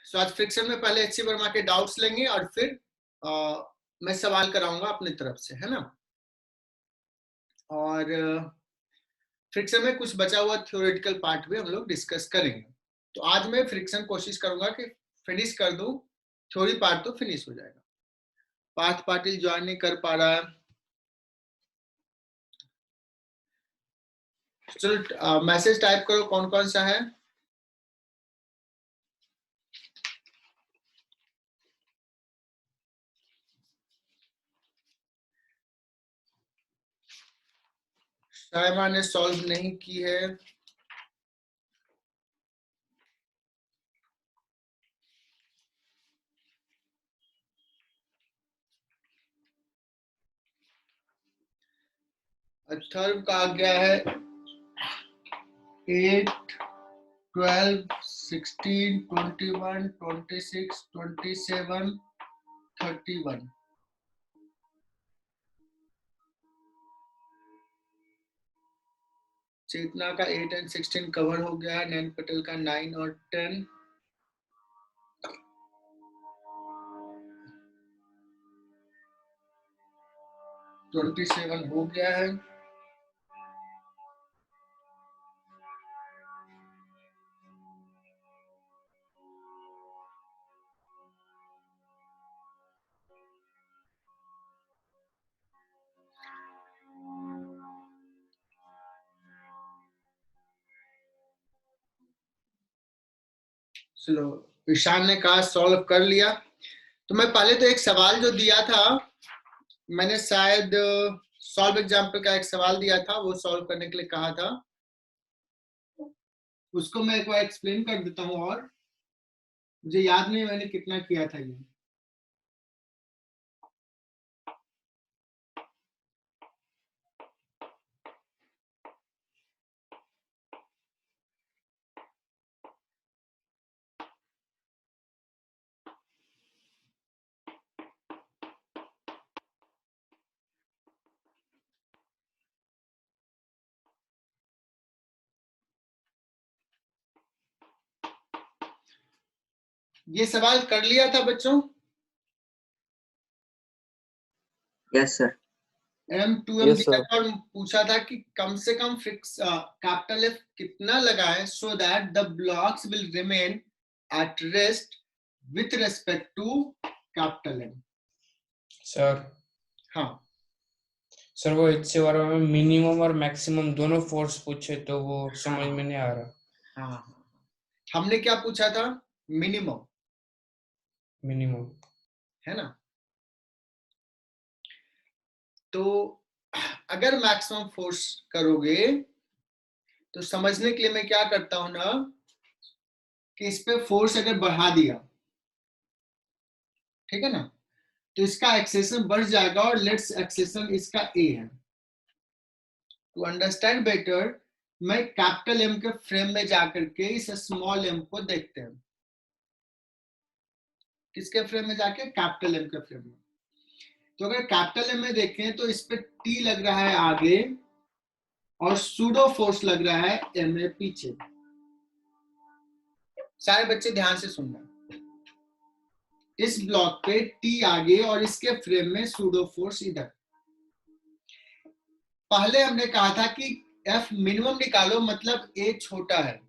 सो आज फ्रिक्शन में पहले एचसी वर्मा के डाउट्स लेंगे और फिर मैं सवाल कराऊंगा अपनी तरफ से, है ना। और फ्रिक्शन में कुछ बचा हुआ थ्योरेटिकल पार्ट भी हम लोग डिस्कस करेंगे। तो आज मैं फ्रिक्शन कोशिश करूंगा कि फिनिश कर दूं, थ्योरी पार्ट तो फिनिश हो जाएगा। पार्थ पाटिल ज्वाइन नहीं कर पा रहा है। चलो मैसेज टाइप करो कौन कौन सा है। साइमा ने सॉल्व नहीं की है। अथर्व का आ गया है 8, 12, 16, 21, 26, 27, 31। चेतना का 8 और 16 कवर हो गया है। नैन पटेल का 9 और 10। तो 27 हो गया है। चलो ईशान ने कहा सॉल्व कर लिया। तो मैं पहले तो एक सवाल जो दिया था, मैंने शायद सॉल्व एग्जाम्पल का एक सवाल दिया था, वो सॉल्व करने के लिए कहा था। उसको मैं एक बार एक्सप्लेन कर देता हूँ। और मुझे याद नहीं मैंने कितना किया था ये। ये सवाल कर लिया था बच्चों। Yes sir. M2M दिया था और पूछा था कि कम से कम फिक्स कैपिटल F कितना लगाएं so that the blocks will remain at rest with respect to capital M। Sir हाँ सर, वो इससे बारे में मिनिमम और मैक्सिमम दोनों फोर्स पूछे तो वो समझ में नहीं आ रहा। हाँ हमने क्या पूछा था? मिनिमम, मिनिमम है ना। तो अगर मैक्सिमम फोर्स करोगे तो समझने के लिए मैं क्या करता हूं ना कि इस पे फोर्स अगर बढ़ा दिया, ठीक है ना, तो इसका एक्सेलेरेशन बढ़ जाएगा और लेट्स एक्सेलेरेशन इसका a है। टू अंडरस्टैंड बेटर मैं कैपिटल M के फ्रेम में जाकर के इस स्मॉल m को देखते हैं। किसके फ्रेम में जाके? कैपिटल M के फ्रेम में। तो अगर कैपिटल M में देखें तो इस पे T लग रहा है आगे और सूडो फोर्स लग रहा है M में पीछे। सारे बच्चे ध्यान से सुनना। इस ब्लॉक पे T आगे और इसके फ्रेम में सूडो फोर्स इधर। पहले हमने कहा था कि F मिनिमम निकालो, मतलब A छोटा है।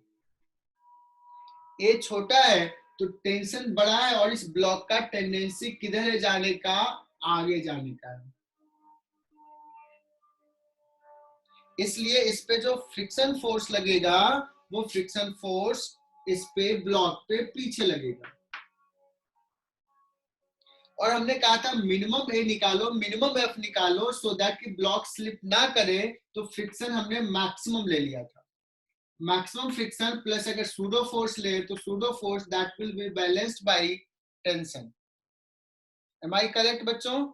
A छोटा है तो टेंशन बड़ा है और इस ब्लॉक का टेंडेंसी किधर है जाने का? आगे जाने का है। इसलिए इस पे जो फ्रिक्शन फोर्स लगेगा वो फ्रिक्शन फोर्स इस पे ब्लॉक पे पीछे लगेगा। और हमने कहा था मिनिमम ए निकालो, मिनिमम एफ निकालो सो दैट कि ब्लॉक स्लिप ना करे। तो फ्रिक्शन हमने मैक्सिमम ले लिया था। मैक्सिमम फ्रिक्शन प्लस अगर सूडो फोर्स ले तो pseudo force that will be balanced by tension. Am I correct बच्चों?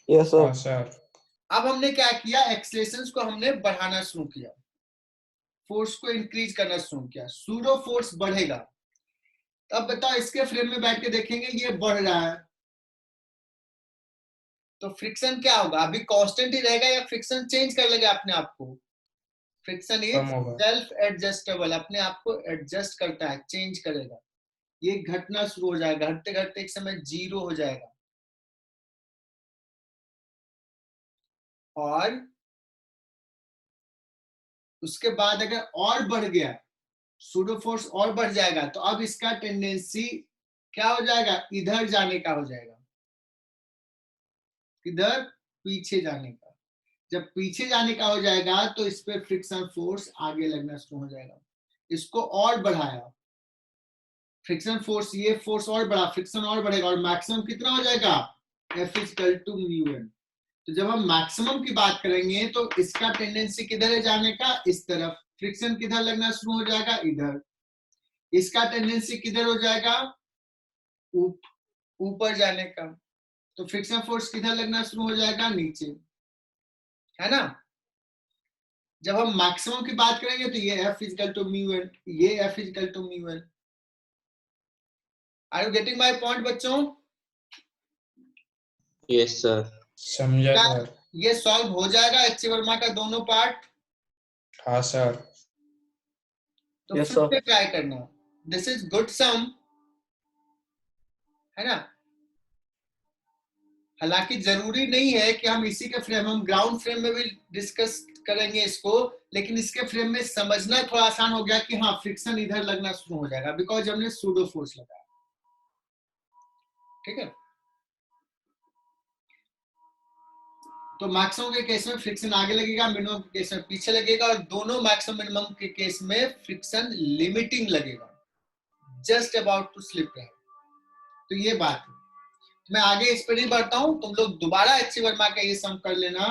Yes sir. अब हमने क्या किया? एक्सेलरेशन को हमने बढ़ाना शुरू किया, फोर्स को इंक्रीज करना शुरू किया। सूडो फोर्स बढ़ेगा। अब बताओ इसके फ्रेम में बैठ के देखेंगे ये बढ़ रहा है तो फ्रिक्शन क्या होगा? अभी कांस्टेंट ही रहेगा या फ्रिक्शन चेंज कर लेगा अपने आप को? फ्रिक्शन इज कम होगा। सेल्फ एडजस्टेबल, अपने आप को एडजस्ट करता है, चेंज करेगा। ये घटना शुरू हो जाएगा, घटते घटते एक समय 0 हो जाएगा, और उसके बाद अगर और बढ़ गया, सूडो फोर्स और बढ़ जाएगा, तो अब इसका टेंडेंसी क्या हो जाएगा, इधर जाने का हो जाएगा, इधर पीछे जाने का। जब पीछे जाने का हो जाएगा तो इस पे फ्रिक्शन फोर्स आगे लगना शुरू हो जाएगा। इसको और बढ़ाया, फ्रिक्शन फोर्स, ये फोर्स और बढ़ा, फ्रिक्शन और बढ़ेगा, और मैक्सिमम कितना हो जाएगा, F equal to mu N. तो जब हम मैक्सिमम की बात करेंगे तो इसका टेंडेंसी किधर है जाने का, इस तरफ। फ्रिक्शन किधर लगना शुरू हो जाएगा, इधर। इसका टेंडेंसी किधर हो जाएगा, ऊपर जाने का। तो फ्रिक्शन फोर्स किधर लगना शुरू हो जाएगा, नीचे, है ना। जब हम मैक्सिमम की बात करेंगे तो ये F equal to mu N, ये F equal to mu N. Are you getting my point बच्चों? Yes sir. समझा सर। ये सॉल्व हो जाएगा एच वर्मा का दोनों पार्ट? हाँ सर। तो Yes, फिर sir. से ट्राई करना, दिस इज गुड सम, है ना। हालांकि जरूरी नहीं है कि हम इसी के फ्रेम, हम ग्राउंड फ्रेम में भी डिस्कस करेंगे इसको, लेकिन इसके फ्रेम में समझना थोड़ा आसान हो गया कि हाँ फ्रिक्शन इधर लगना शुरू हो जाएगा, बिकॉज हमने सूडो फोर्स लगाया। ठीक है, तो मैक्सिमम के केस में फ्रिक्शन आगे लगेगा, मिनिमम के केस में पीछे लगेगा, और दोनों मैक्सिमम मिनिमम के केस में फ्रिक्शन लिमिटिंग लगेगा, जस्ट अबाउट टू स्लिप रहेगा। तो ये बात है, मैं आगे इस पर नहीं बढ़ता हूं, तुम लोग दोबारा एच वर्मा का ये सम कर लेना।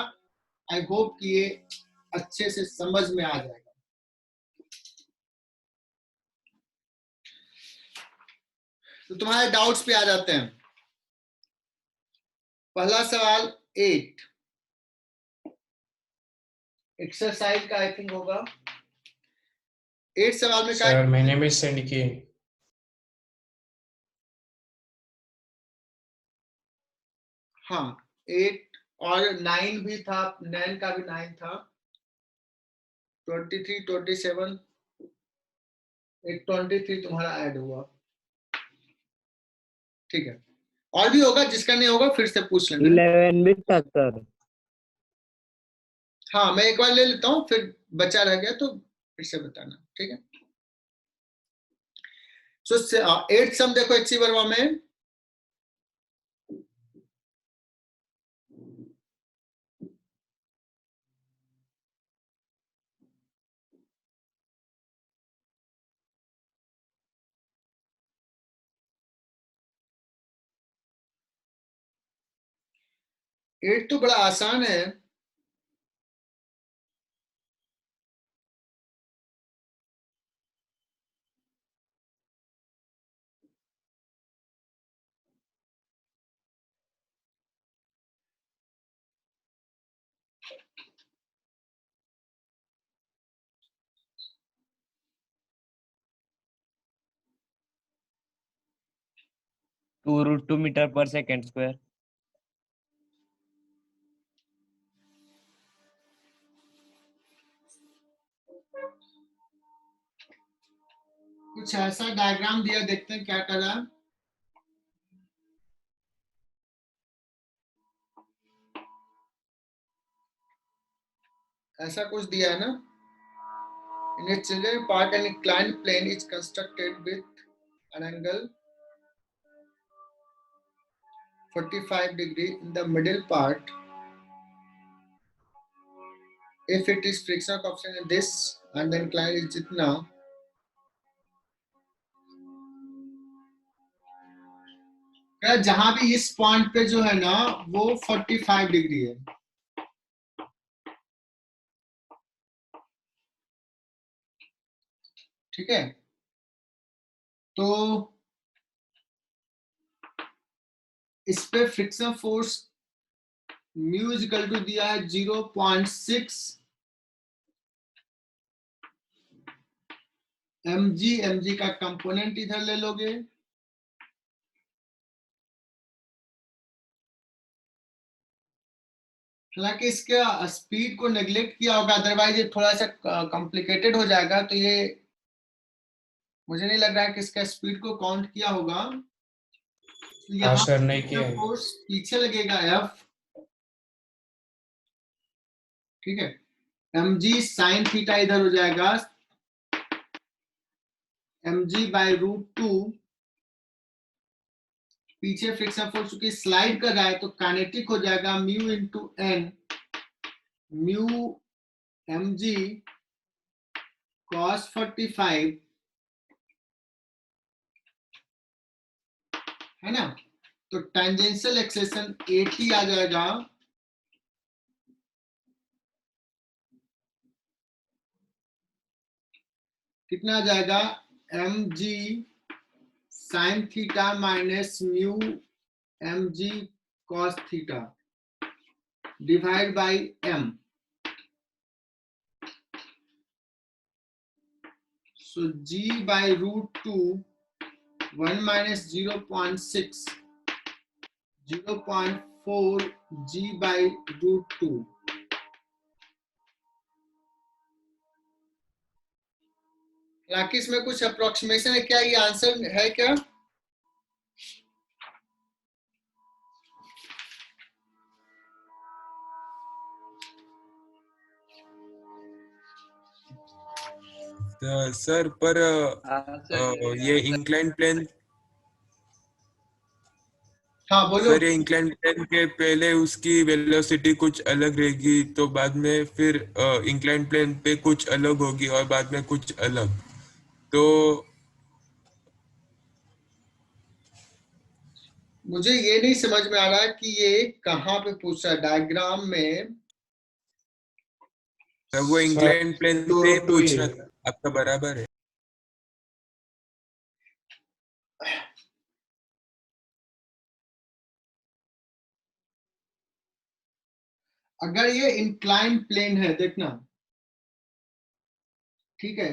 आई होप कि ये अच्छे से समझ में आ जाएगा। तो तुम्हारे डाउट्स पे आ जाते हैं। पहला सवाल 8 एक्सरसाइज का आई थिंक होगा। 8 सवाल में सर मैंने भी सेंड किए। हाँ 8 और 9 भी था, 9 का भी 9 था, 23, 27, एक 23 तुम्हारा ऐड हुआ। ठीक है, और भी होगा, जिसका नहीं होगा फिर से पूछ लेना। 11 भी था सर। हाँ मैं एक बार ले लेता हूँ, फिर बचा रह गया तो फिर से बताना, ठीक है। सो 8 सम देखो एच वर्मा में, एट तो बड़ा आसान है। √2 मीटर पर सेकंड स्क्वायर। कुछ ऐसा डायग्राम दिया, देखते हैं क्या कर रहा है। ऐसा कुछ दिया है ना। In a children part, an inclined plane is constructed with an angle 45 degree in the middle part. If it is friction coefficient in this and the incline is jitna, जहां भी इस पॉइंट पे जो है ना वो 45 डिग्री है। ठीक है, तो इस पे friction force mu equal to दिया है 0.6 mg का कंपोनेंट इधर ले लोगे, हालांकि इसका स्पीड को नेग्लेक्ट किया होगा, अदरवाइज ये थोड़ा सा कॉम्प्लिकेटेड हो जाएगा। तो ये मुझे नहीं लग रहा है कि इसका स्पीड को काउंट किया होगा। तो हाँ यहाँ सर, नहीं किया है। फोर्स पीछे लगेगा F, ठीक है। mg sin थीटा इधर हो जाएगा mg/√2, पीछे फ्रिक्शन फोर्स चूंकि स्लाइड कर रहा है तो काइनेटिक हो जाएगा mu into N, mu mg cos 45, है ना। तो टेंजेंशियल एक्सेलेरेशन 80 आ जाएगा, कितना आ जाएगा mg sin theta minus mu mg cos theta divide by m। So g/√2 1 minus 0.6 0.4 g/√2। हालांकि इसमें कुछ अप्रोक्सीमेशन है क्या, ये आंसर है क्या? सर पर ये इंक्लाइन प्लेन, हाँ बोलो। सर ये इंक्लाइन प्लेन के पहले उसकी वेलोसिटी कुछ अलग रहेगी, तो बाद में फिर इंक्लाइन प्लेन पे कुछ अलग होगी और बाद में कुछ अलग, तो मुझे ये नहीं समझ में आ रहा कि ये कहाँ पे पूछ रहा है डायग्राम में। सर वो इंक्लाइन प्लेन टू पे रूट टू पूछ ही रहा है। था, आपका बराबर है। अगर ये इंक्लाइन प्लेन है, देखना, ठीक है,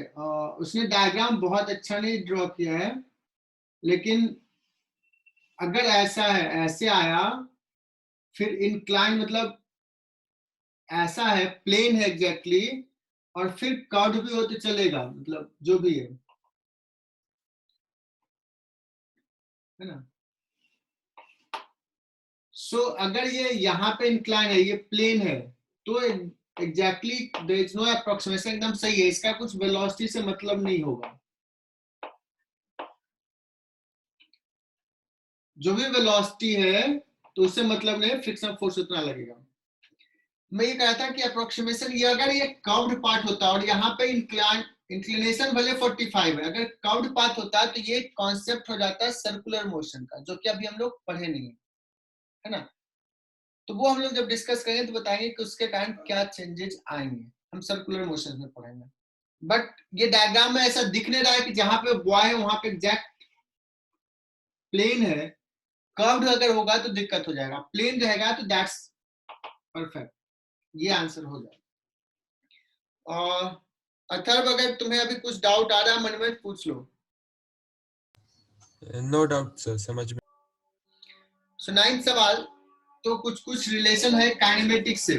उसने डायग्राम बहुत अच्छा नहीं ड्रॉ किया है, लेकिन अगर ऐसा है, ऐसे आया, फिर इंक्लाइन मतलब ऐसा है, प्लेन है एग्जैक्टली, और फिर कर्व भी हो तो चलेगा, मतलब जो भी है ना। सो अगर ये यहाँ पे इंक्लाइन है, ये प्लेन है, तो exactly there is no approximation, एकदम सही है, इसका कुछ वेलोसिटी से मतलब नहीं होगा। जो भी वेलोसिटी है तो उससे मतलब नहीं, फ्रिक्शन फोर्स उतना लगेगा। मैं ये कहा था कि अप्रोक्सीमेशन, ये अगर ये कर्व्ड पार्ट होता और यहाँ पे इंक्लिनेशन भले 45 है, अगर कर्व्ड पार्ट होता तो ये कॉन्सेप्ट हो जाता सर्कुलर मोशन का, जो कि अभी हम लोग पढ़े नहीं है ना। तो वो हम लोग जब डिस्कस करेंगे तो बताएंगे कि उसके कारण क्या चेंजेस आएंगे, हम सर्कुलर मोशन में पढ़ेंगे। बट ये डायग्राम में ऐसा दिख नहीं रहा है कि जहां पे बॉय है वहां पे एग्जैक्ट प्लेन है। कर्व्ड अगर होगा तो दिक्कत हो जाएगा, प्लेन रहेगा तो दैट्स परफेक्ट, ये आंसर हो जाएगा। और अथर्व, अगर तुम्हें अभी कुछ डाउट आ रहा है मन में, पूछ लो। नो डाउट सर, समझ में। सो 9th सवाल, तो कुछ कुछ रिलेशन है काइनेमेटिक्स से।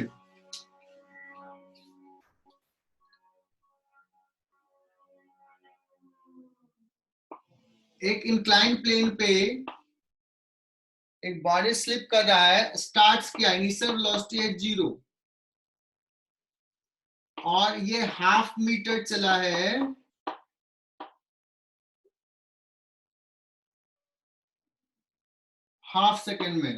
एक इंक्लाइन प्लेन पे एक बॉडी स्लिप कर रहा है, स्टार्ट्स किया, इनिशियल वेलोसिटी है 0, और ये 1/2 मीटर चला है, हाफ सेकेंड में,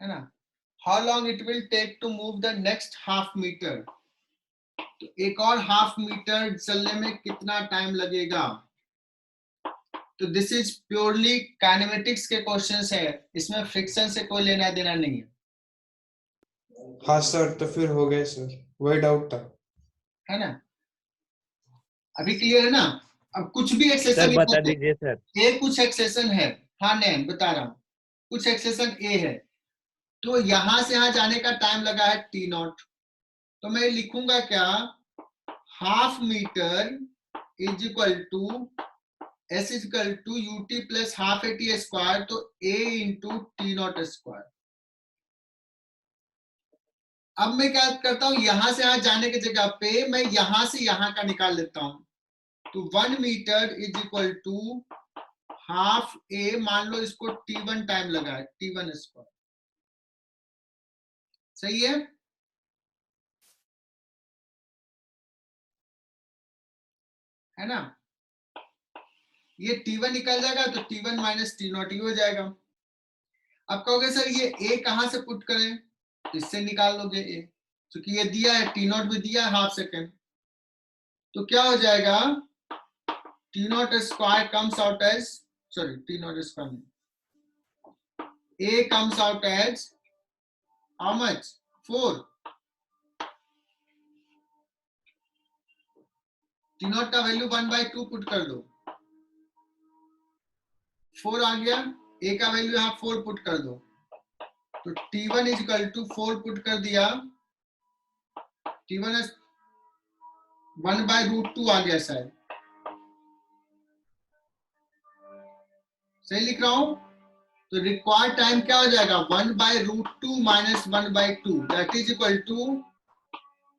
है ना। How long it will take to move the next 1/2 metre, तो एक और 1/2 मीटर चलने में कितना टाइम लगेगा। तो दिस इज प्योरली काइनेमेटिक्स के क्वेश्चंस है, इसमें फ्रिक्शन से कोई लेना देना नहीं है, हाँ सर, तो फिर हो गए सर, वही डाउट था, है ना। अभी क्लियर है ना। अब कुछ भी सर एक्सेशन बता दीजिए सर। ए, कुछ एक्सेशन है, हाँ नैन बता रहा हूं, कुछ एक्सेशन ए है, तो यहां से यहां जाने का टाइम लगा है t0, तो मैं लिखूंगा क्या, 1/2 metre is equal to S is equal to ut plus half at square, तो a into t naught square. अब मैं क्या करता हूं, यहां से यहां जाने की जगह पे मैं यहां से यहां का निकाल लेता हूं। तो 1 metre is equal to half a, मान लो इसको t1 टाइम लगा है, t1 स्क्वायर। सही है? है ना? ये t1 निकल जाएगा तो t1 माइनस t नॉट ही हो जाएगा। अब कहोगे सर ये a कहां से पुट करें, तो इससे निकाल लोगे a, क्योंकि ये दिया है, t नॉट भी दिया है हाफ सेकेंड। तो क्या हो जाएगा, t naught square comes out as, sorry t naught square नहीं, a comes out as how much, 4। t naught का वैल्यू 1/2 पुट कर दो, 4 आ गया। a का वैल्यू यहाँ 4 पुट कर दो, तो t1 is equal to 4 put कर दिया, t1 1/√2 आ गया शायद, सही लिख रहा हूं? तो रिक्वायर्ड टाइम क्या हो जाएगा, 1/√2 minus 1/2, that is equal to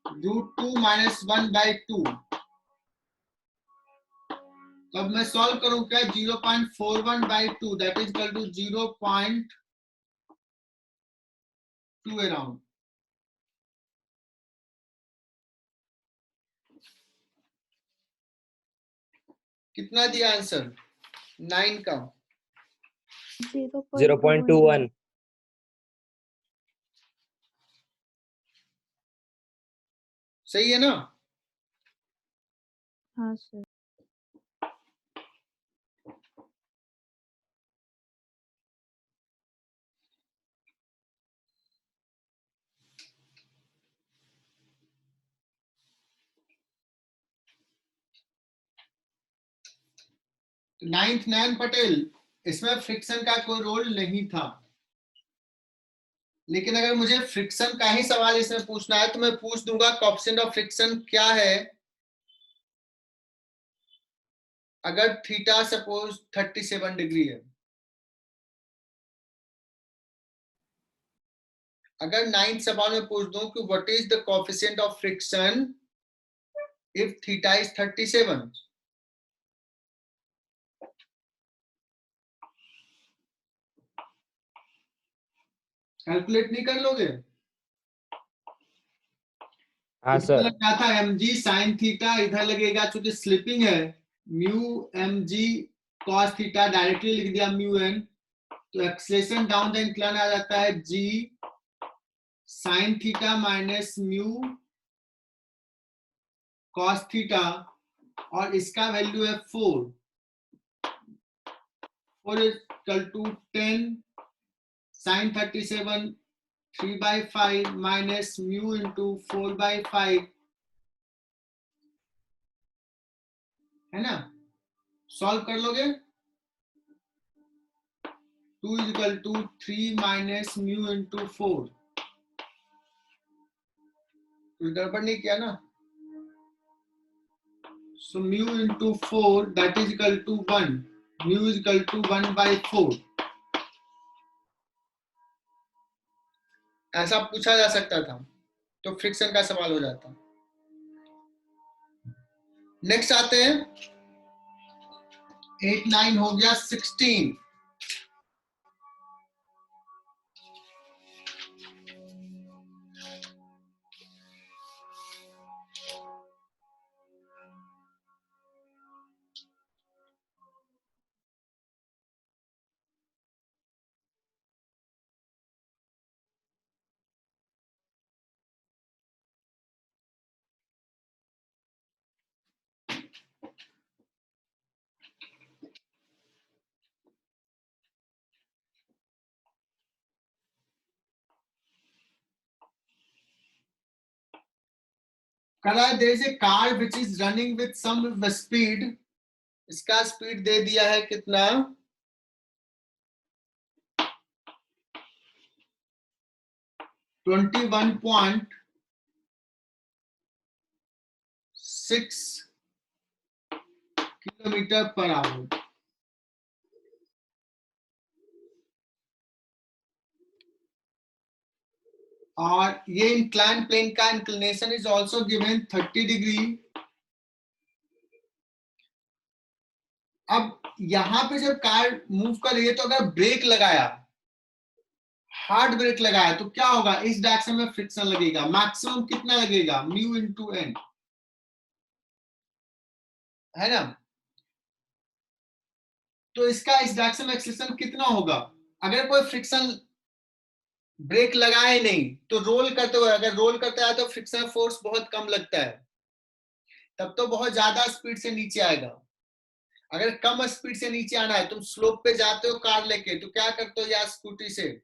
√2 minus 1/2। तो अब मैं सॉल्व करूं क्या, 0.41/2, that is equal to 0.2 around. कितना दिया आंसर, 9 का 0.21। सही है ना? हाँ सर। नाइन्थ नैन पटेल, इसमें फ्रिक्शन का कोई रोल नहीं था, लेकिन अगर मुझे फ्रिक्शन का ही सवाल इसमें पूछना है तो मैं पूछ दूंगा कोएफिशिएंट ऑफ फ्रिक्शन क्या है अगर थीटा सपोज 37 डिग्री है। अगर 9th सवाल में पूछ दूं कि what is the coefficient of friction if theta is 37, calculate नहीं कर लोगे? हाँ सर। क्या था, mg sin थीटा, इधर लगेगा चूंकि स्लिपिंग है, mu mg cos theta, directly लिख दिया म्यू n, तो एक्सेलरेशन डाउन द इंक्लाइन आ जाता है g sin theta minus mu cos theta, और इसका वैल्यू है 4 equal to 10 sin 37 3/5 minus mu into 4/5, है ना? सॉल्व कर लोगे, 2 is equal to 3 minus mu into 4, कुछ गड़बड़ नहीं किया ना? So mu into 4 that is equal to 1, mu is equal to 1/4। ऐसा पूछा जा सकता था तो फ्रिक्शन का सवाल हो जाता। नेक्स्ट आते हैं, 8 9 हो गया, 16 there is a car which is running with some speed, इसका स्पीड दे दिया है कितना, 21.6 किलोमीटर पर आवर। और ये इंक्लाइन प्लेन का inclination is also given 30 degree. अब यहां पे जब कार मूव कर रही है तो अगर ब्रेक लगाया, हार्ड ब्रेक लगाया, तो क्या होगा, इस डायरेक्शन में फ्रिक्शन लगेगा। मैक्सिमम कितना लगेगा, म्यू इनटू एन, है ना। तो इसका इस डायरेक्शन में एक्सेलरेशन कितना होगा, अगर कोई फ्रिक्शन ब्रेक लगाए नहीं तो रोल करते हुए, अगर रोल करता है तो फ्रिक्शन फोर्स बहुत कम लगता है, तब तो बहुत ज्यादा स्पीड से नीचे आएगा। अगर कम स्पीड से नीचे आना है, तुम स्लोप पे जाते हो कार लेके, तो क्या करते हो, या स्कूटी से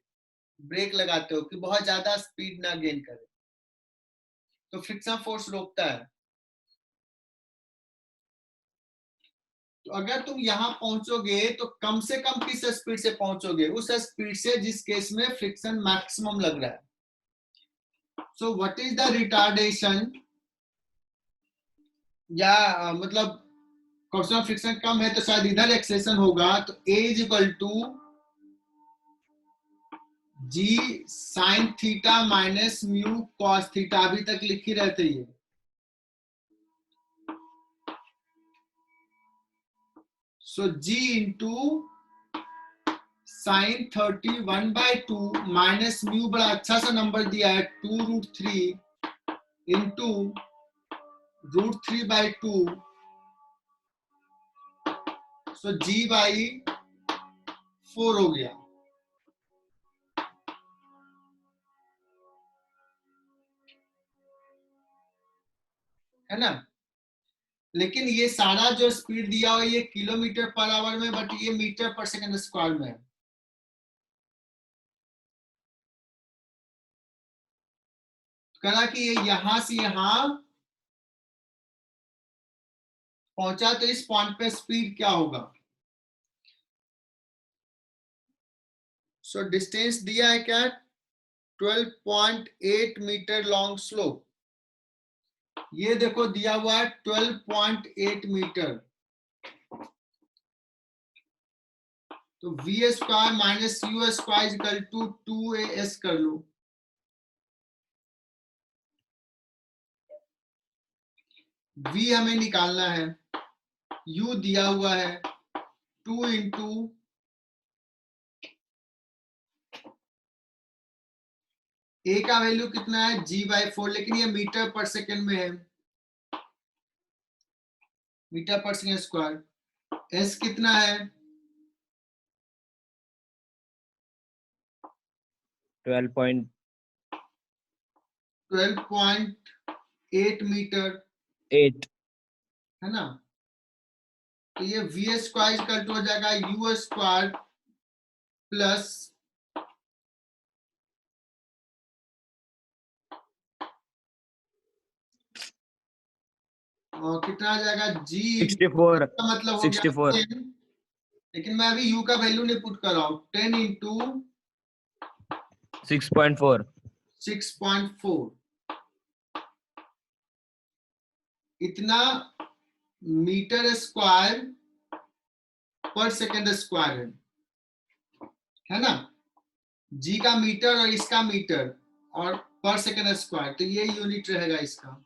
ब्रेक लगाते हो कि बहुत ज्यादा स्पीड ना गेन करे, तो फ्रिक्शन फोर्स रोकता है। तो अगर तुम यहां पहुंचोगे तो कम से कम किस स्पीड से पहुंचोगे, उस स्पीड से जिस केस में फ्रिक्शन मैक्सिमम लग रहा है। So what is the retardation, या मतलब क्वेश्चन फ्रिक्शन कम है तो शायद इधर एक्सेलेरेशन होगा, तो A is equal to G sine theta minus mu cos theta, अभी तक लिख ही रहते ये। So G into sine 31/2 minus mu, बड़ा अच्छा सा नंबर दिया है 2√3 इंटू √3/2, सो G/4 हो गया, है ना। लेकिन ये सारा जो स्पीड दिया हुआ है ये किलोमीटर पर आवर में, बट ये मीटर पर सेकंड स्क्वायर में है। कहा कि ये यहां से यहां पहुंचा तो इस पॉइंट पे स्पीड क्या होगा। सो डिस्टेंस दिया है क्या, 12.8 मीटर लॉन्ग स्लोप, ये देखो दिया हुआ है 12.8 मीटर, तो V square minus U square equal to 2as कर लो। v हमें निकालना है, u दिया हुआ है 2 इंटू a का वैल्यू कितना है G/4, लेकिन ये मीटर पर सेकेंड में है, मीटर पर सेकेंड स्क्वायर। s कितना है 12.8 मीटर, 8 है ना। तो ये वी स्क्वायर इक्वल टू हो जाएगा यू स्क्वायर प्लस और कितना आ जाएगा G 64 का मतलब हो 64 गया 10, लेकिन मैं अभी u का वैल्यू नहीं पुट कर रहा हूं, 10 इंटू 6.4 6.4 इतना मीटर स्क्वायर पर सेकेंड स्क्वायर है ना। G का मीटर और इसका मीटर और पर सेकेंड स्क्वायर, तो ये यूनिट रहेगा इसका।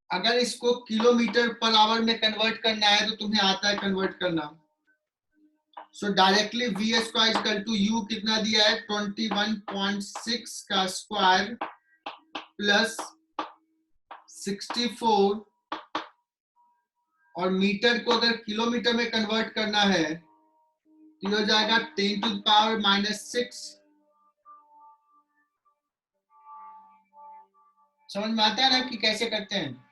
अगर इसको किलोमीटर पर आवर में कन्वर्ट करना है तो तुम्हें आता है कन्वर्ट करना। So directly V square equal to U कितना दिया है 21.6 का स्क्वायर प्लस 64, और मीटर को अगर किलोमीटर में कन्वर्ट करना है तो हो जाएगा 10⁻⁻6। समझ में आता है ना कि कैसे करते हैं।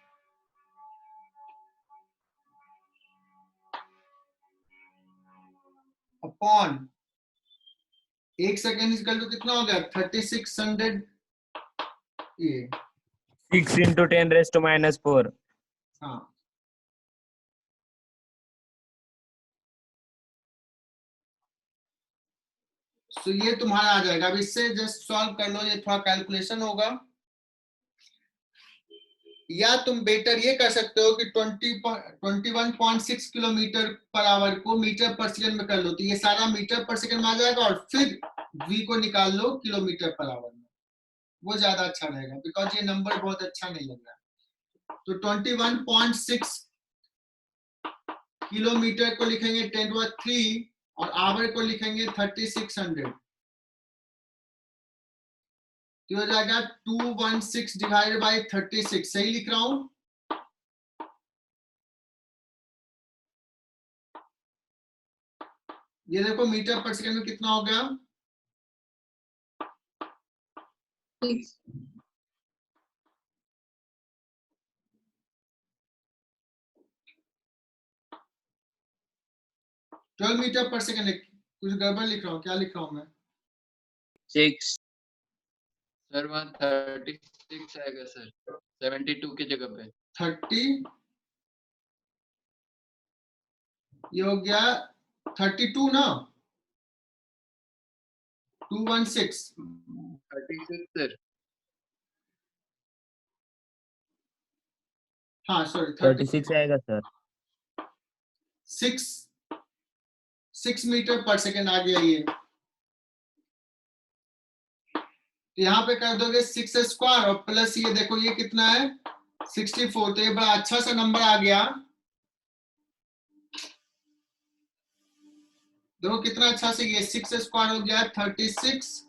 अपॉन 1 सेकेंड इक्वल टू कितना हो गया 3600, ये 6 into 10⁻⁻4 हाँ। तो ये तुम्हारा आ जाएगा। अब इससे जस्ट सॉल्व कर लो, ये थोड़ा कैलकुलेशन होगा, या तुम बेटर ये कर सकते हो कि 21.6 किलोमीटर पर आवर को मीटर पर सेकंड में कर लो, तो ये सारा मीटर पर सेकंड में आ जाएगा, और फिर v को निकाल लो किलोमीटर पर आवर में। वो ज्यादा अच्छा रहेगा, बिकॉज ये नंबर बहुत अच्छा नहीं लग रहा है। तो 21.6 किलोमीटर को लिखेंगे 10⁻³ और आवर को लिखेंगे 3600। तो हो जाएगा 216 डिवाइडेड बाय 36। सही लिख रहा हूं? ये देखो मीटर पर सेकंड में कितना हो गया? 12 मीटर पर सेकंड। कुछ गड़बड़ लिख रहा हूँ, क्या लिख रहा हूँ मैं? 6 सर वहाँ 36 आएगा सर, 72 की जगह पे 30, ये हो गया 32 ना, 216। 36 सर। हाँ सॉरी 36 आएगा सर। 6 मीटर पर सेकंड आ गया ये। तो यहाँ पे कर दोगे 6 स्क्वायर और प्लस ये देखो ये कितना है 64। तो ये बड़ा अच्छा सा नंबर आ गया। देखो कितना अच्छा से, ये 6 स्क्वायर हो गया 36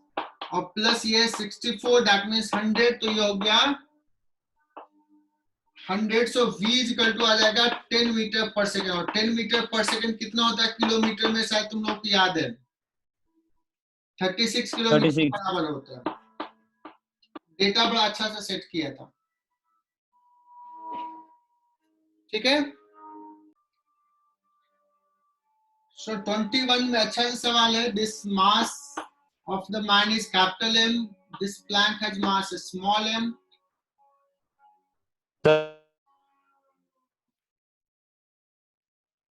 और प्लस ये 64, दैट मीन्स 100। तो ये हो गया 100। सो v इक्वल टू आ जाएगा 10 मीटर पर सेकंड। और 10 मीटर पर सेकंड कितना होता है किलोमीटर में? शायद तुम लोग को याद है, 36 किलोमीटर 36 बराबर होता है। डेटा बड़ा अच्छा सा सेट किया था। ठीक है। सो 21 में अच्छा सा सवाल है। This mass of the man is capital M, this plank has mass small m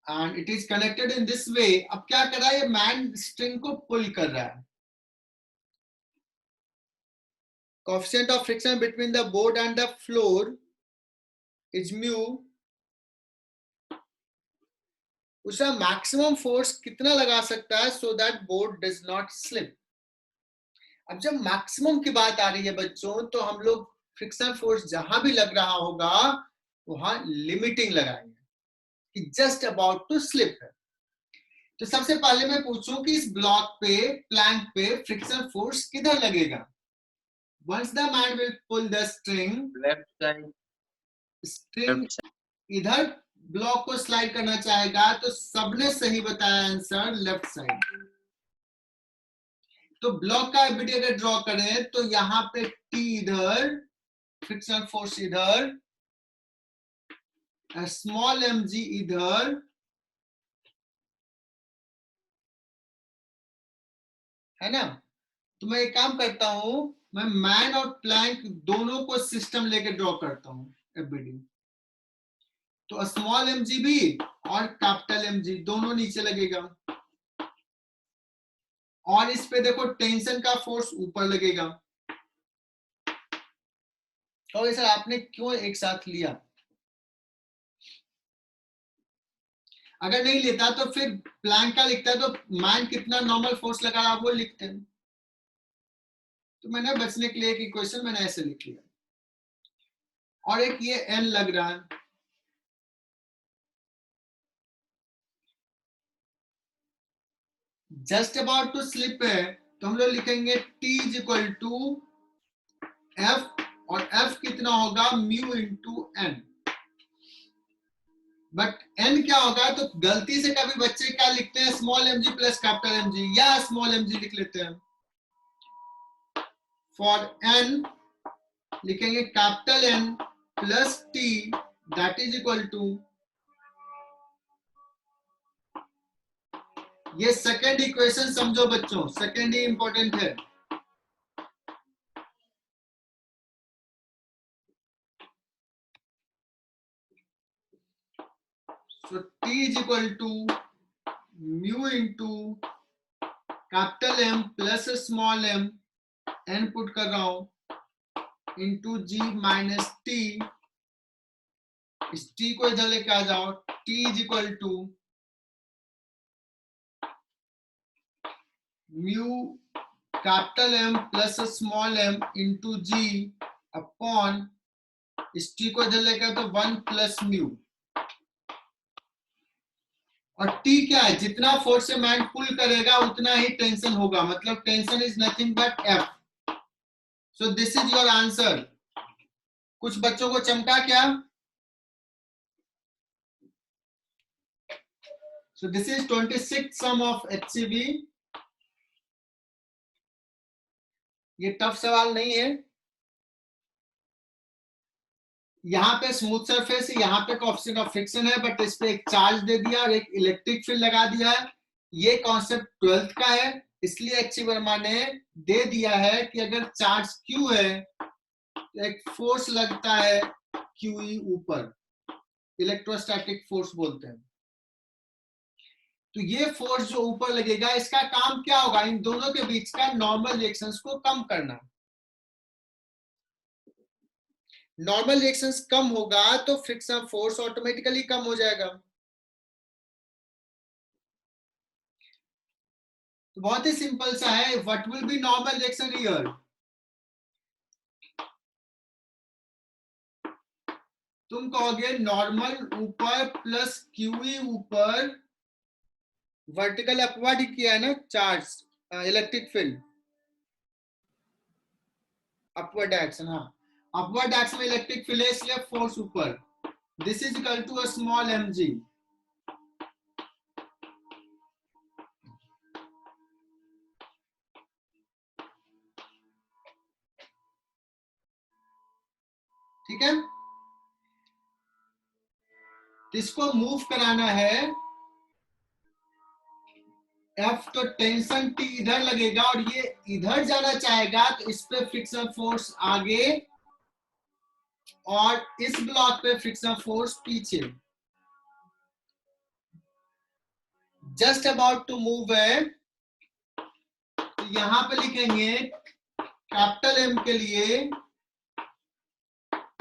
and it is connected in this way। अब क्या कर रहा है, ये मैन स्ट्रिंग को पुल कर रहा है। Coefficient of friction between the board and the floor is mu। उसका मैक्सिमम फोर्स कितना लगा सकता है so that board does not slip। अब जब मैक्सिमम की बात आ रही है बच्चों, तो हम लोग फ्रिक्शन फोर्स जहां भी लग रहा होगा वहां लिमिटिंग लगाएंगे कि जस्ट अबाउट टू स्लिप है। तो सबसे पहले मैं पूछूं कि इस ब्लॉक पे, प्लैंक पे फ्रिक्शन फोर्स किधर लगेगा? Once the man will pull the string, left side. String इधर ब्लॉक को स्लाइड करना चाहेगा। तो सबने सही बताया आंसर, लेफ्ट साइड। तो ब्लॉक का एबिलिटी अगर ड्रॉ करें तो यहाँ पे T इधर, फ्रिक्शन फोर्स इधर, स्मॉल mg इधर, है ना। तो मैं एक काम करता हूं, मैं मैन और प्लैंक दोनों को सिस्टम लेके ड्रॉ करता हूं एबिलिटी। तो स्मॉल mg भी और कैपिटल mg दोनों नीचे लगेगा। और इस पे देखो टेंशन का फोर्स ऊपर लगेगा। तो सर आपने क्यों एक साथ लिया? अगर नहीं लेता तो फिर प्लैंक का लिखता है, तो मैन कितना नॉर्मल फोर्स लगा रहा वो लिखते हैं। तो मैंने बचने के लिए एक इक्वेशन मैंने ऐसे लिख लिया। और एक ये n लग रहा है, जस्ट अबाउट टू स्लिप है। तो हम लोग लिखेंगे T is equal to F, और F कितना होगा mu into n। But n क्या होगा? तो गलती से कभी बच्चे क्या लिखते हैं, small mg plus capital mg, या स्मॉल mg लिख लेते हैं। फॉर n लिखेंगे capital N plus T, that is equal to, ये सेकेंड इक्वेशन समझो बच्चों, सेकेंड ही इंपॉर्टेंट है। So T is equal to mu into capital M plus small m, n put कर रहा हूं, इंटू G माइनस T। इस T को इधर लेके आ जाओ, T is equal to mu capital M plus small M into ji upon इस टी को इधर लेकर तो 1 प्लस म्यू, और टी क्या है, जितना फोर्स से मैन पुल करेगा उतना ही टेंशन होगा, मतलब tension is nothing but F. So this is your answer. कुछ बच्चों को चमका क्या? So this is 26th sum of HCV। ये टफ सवाल नहीं है। यहाँ पे स्मूथ सरफेस, यहाँ पे कोएफिशिएंट ऑफ फ्रिक्शन है, बट इस पे एक चार्ज दे दिया और एक इलेक्ट्रिक फील्ड लगा दिया है। ये कॉन्सेप्ट 12th का है, इसलिए एच.सी. वर्मा ने दे दिया है कि अगर चार्ज Q है तो एक फोर्स लगता है QE ऊपर, इलेक्ट्रोस्टैटिक फोर्स बोलते हैं। तो ये फोर्स जो ऊपर लगेगा, इसका काम क्या होगा? इन दोनों के बीच का नॉर्मल रिएक्शंस को कम करना। नॉर्मल रिएक्शंस कम होगा तो फ्रिक्शन फोर्स ऑटोमेटिकली कम हो जाएगा। तो बहुत ही सिंपल सा है। What will be normal reaction here? तुम कहोगे नॉर्मल ऊपर प्लस QE ऊपर, वर्टिकल अपवर्ड ही किया है ना charge, electric field upward direction. हाँ, अपवर्ड डायरेक्शन में इलेक्ट्रिक फील्ड है, इसलिए फोर्स ऊपर। This is equal to a small mg। ठीक है, इसको मूव कराना है F, तो टेंशन T इधर लगेगा और ये इधर जाना चाहेगा, तो इस पे फ्रिक्शन फोर्स आगे और इस ब्लॉक पे फ्रिक्शन फोर्स पीछे। जस्ट अबाउट टू मूव है, तो यहां पे लिखेंगे कैपिटल M के लिए